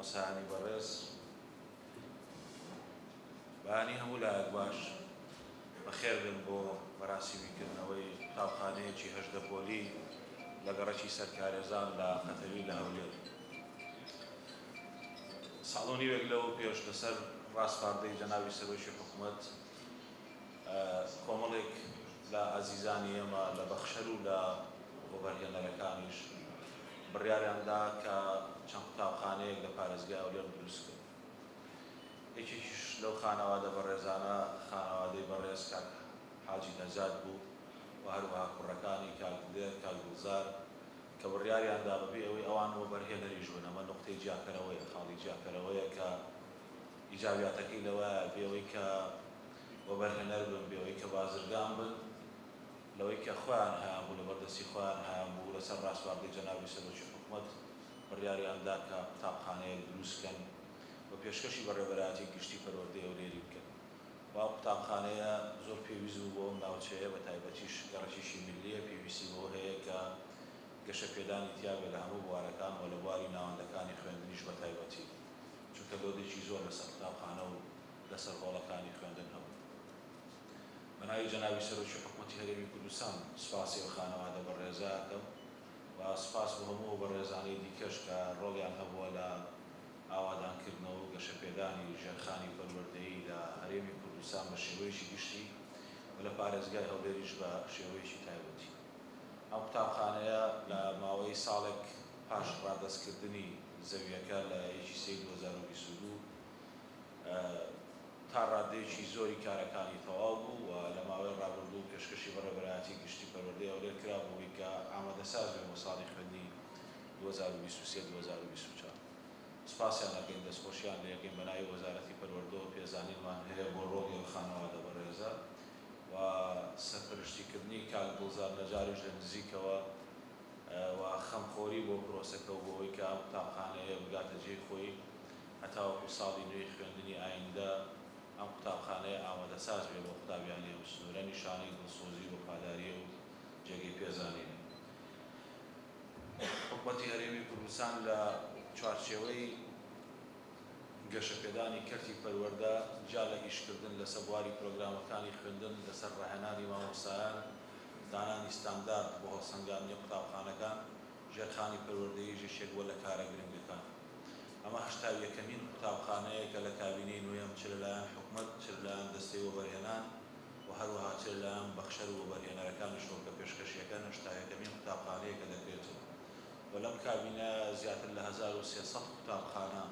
مامۆسایانی بەڕێز بەهانی هەموو لایەک باش بەخێر بن بۆ بەراسیمیکردنەوەی قوتابخانەیەکی هەژدە پۆلی لە گەڕەکی سەرکارێزان لە خەتەوی لە هەولێر. ساڵ و نیوێک لەوە پێش لەسەر ڕاستپاردەی جەنابی سەرۆکی حکوومەت کۆمەڵێک لە ئازیزانی ئێمە لە بەخشەر و لە وەبەرهێنەرەکانیش بڕیاریاندا کە چەند قوتابخانەیەک لە پارێزگای هەولێر دروست کرد. یەکێکیش لەو خانەوادە بەڕێزانە خانەوادەی بەڕێز کاک حاجی نەجات بوو و هەروەها کوڕەکانی کاک دێر کاک گوڵزار کە بڕیاریاندا بەبێ ئەوەی ئەوان وەبەرهێنەریش بوون. ئەمە نقطەی جیاکەرەوەیە، خاڵی جیاکەرەوەیە کە ئیجابیاتەکەی لەوەیە بێەوەی کە وەبەرهێنەر بن، بێەوەی کە بازرگان بن، لەوەی کە خۆیان هەیان بوو، لە بەردەستی خۆیان هەیان بوو لەسەر ڕاستپاردەی جەنابی سەرۆکی حکوومەت بڕیاریاندا کە قوتابخانەیەک دروستکەن بە پێشکەشی بەڕێوەبەرایەتی گشتی پەروەردەی هەولێری بکەن. وا قوتابخانەیە زۆر پێویست بوو بۆ ئەم ناوچەیە، بە تایبەتیش گەڕەکیشی ملیە پێویستی بۆ هەیە کە گەشەپێدانی تیابێ لە هەموو بوارەکان و لە بواری ناوەندەکانی خوێندنیش بە تایبەتی، چونکە لۆدێکی زۆر لەسەر قوتابخانە و لەسەر هۆڵەکانی خوێندن هەبوو. بەناوی جەنابی سەرۆکی حکوومەتی هەرێمی کوردستان سوپاسی ئەو خانەوادە بەڕێزە دەکەم و سوپاس بۆ هەموو بەڕێزانەی دیکەش کە ڕۆڵیان هەبووە لە ئاوادانکردنەوە و گەشەپێدانی ژێرخانی پەروەردەیی لە هەرێمی کوردستان بە شێوەیەکی گشتی و لە پارێزگای هەولێریش بە شێوەیەکی تایبەتی. ئەم قوتابخانەیە لە ماوەی ساڵێک پاش ڕادەستکردنی زەویەکە لە 2022 تا ڕادەیەکی زۆری کارەکانی تەواو بوو و لە ماوەی ڕابردوو پێشکەشی بەڕێوەبەرایەتی گشتی پەروەردەی هەولێر کرابووی کە ئامادەساز بێ بۆ ساڵی خوێندنی 2023-2024. سوپاسیان ئەکەین، دەستخۆشیان لێ یەکەین بەناوی وەزارەتی پەروەردە و پێزانینمان هەیە بۆ ڕۆڵی ئەو خانەوادە بەڕێزە و سەرپەرشتیکردنی کاک گوڵزار نەجاریش لە نزیکەوە و خەمخۆری بۆ پرۆسەکە و بۆ ئەوەی کە ئەم قوتابخانەیە بگاتە جێی خۆی هەتاوەکو ساڵی نوێی خوێندنی ئایندە ئەم قوتابخانەیە ئامادەساز بێ بۆ قوتابیانی ئەم سنوورە، نیشانەی دڵسۆزی و وەفاداریە و جێگەی پێزانینە. حکوومەتی هەرێمی کوردستان لە چوارچێوەی گەشەپێدانی کەرتی پەروەردە جا لە ئیشکردن لەسەر بواری پرۆگرامەکانی خوێندن، لەسەر ڕاهێنانی مامۆستایان، دانانی ستاندارد بۆ هەڵسەنگاندنی قوتابخانەکان، ژێرخانی پەروەردەیی ژێشێک بووە لە کارە گرنگەکان. ئەمە 81مین قوتابخانەیە کە لە کابینەی نوێم چ لەلایەن حکوومەت، چ لەلایەن دەستەی وەبەرهێنان و هەروەها چ لەلایەن بەخشەر و وەبەرهێنەرەکانیشەوە کە پێشکەشیەکەن 81مین قوتابخانەیە کە دەکرێتەوە. و لەم کابینە زیاتر لە 1300 قوتابخانە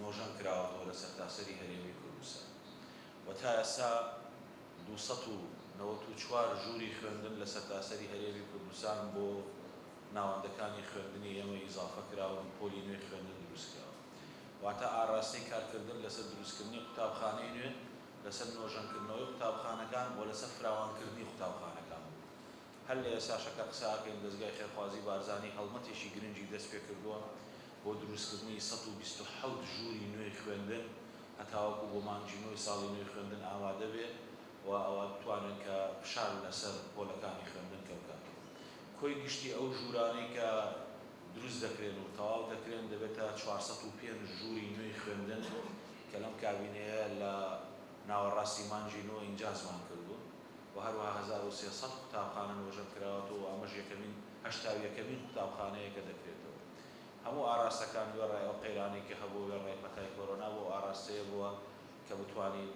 نۆژەن کراوەتەوە لە سەرتاسەری هەرێمی کوردستان و تا ئێستا 294 ژووری خوێندن لە سەرتاسەری هەرێمی کوردستان بۆ ناوەندەکانی خوێندنی ئێمە ئیزافە کراوە و پۆلی نوێی خوێندن دروستکراوە. واتە ئاراستەی کارکردن لەسەر دروستکردنی قوتابخانەی نوێ، لەسەر نۆژەنکردنەوەی قوتابخانەکان و لەسەر فراوانکردنی قوتابخانەکان. هەر لە ئێساشەکە قساکەین دەستگای خێرخوازی بارزانی هەڵمەتێکی گرنگی دەست پێ کردووە بۆ دروستکردنی 127 ژووری نوێی خوێندن هەتاوەکو بۆ مانگینۆی ساڵی نوێی خوێندن ئامادە بێ و ئەوە بتوانن کە فشار لەسەر پۆلەکانی خوێندن کەمکات. کۆی گشتی ئەو ژوورانەی کە دروست دەکرێن و تەواو دەکرێن دەبێتە 405 ژووری نوێی خوێندن کە لەم کابینەیە لە ناوەڕاستی مانگینۆ ئینجازمان کردووە و هەروەها 1300 قوتابخانە نۆژەن کراوەتەوە و ئەمەش 81مین قوتابخانەیە کە دەکرێتەوە. هەموو ئاراستەکان وێڕای ئەو قەیرانەی کە هەبوو وێڕای پەتای کۆرۆنا بۆ ئاراستەیە بووە کە بتوانین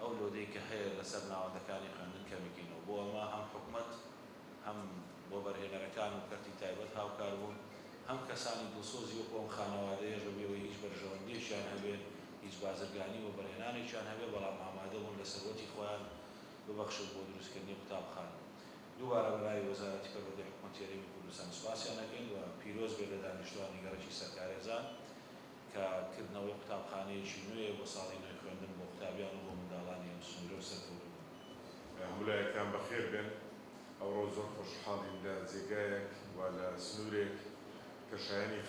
ئەو لۆدەی کە هەیە لەسەر ناوەندەکانی خوێندن کەمکەینەوە. بۆ ئەمە هەم حکوومەت، هەم بۆ بەرهێنەرەکان و کەرتی تایبەت هاوکار بوون، هەم کەسانی دڵسۆزی وەکو ئەم خانەوادەیەش بەبێەوەی هیچ بەرژەوەندیەکیان هەبێت، هیچ بازرگانی و بەرهێنانێکیان هەبێت، بەڵام ئامادە بوون لە سەرەتی خۆیان ببەخشن بۆ دروستکردنی قوتابخانە. دووبارە بەناوی وەزارەتی پەروەردەی حکوومەتی هەرێمی کوردستان سوپاسیان ئەکەین و پیرۆز بێت لە دانیشتوانی گەڕەکی سەرکارێزان کە کردنەوەی قوتابخانەیەکی نوێیە بۆ ساڵی نوێی خوێندن بۆ قوتابیان و بۆ منداڵانی ئەم سنوورە و سەرکەوتوو. هەموو لایەکان بەخێر بێن. ئەوڕۆ زۆر خۆشحاڵین لە جێگایەک و لە سنوورێک کە شایەنی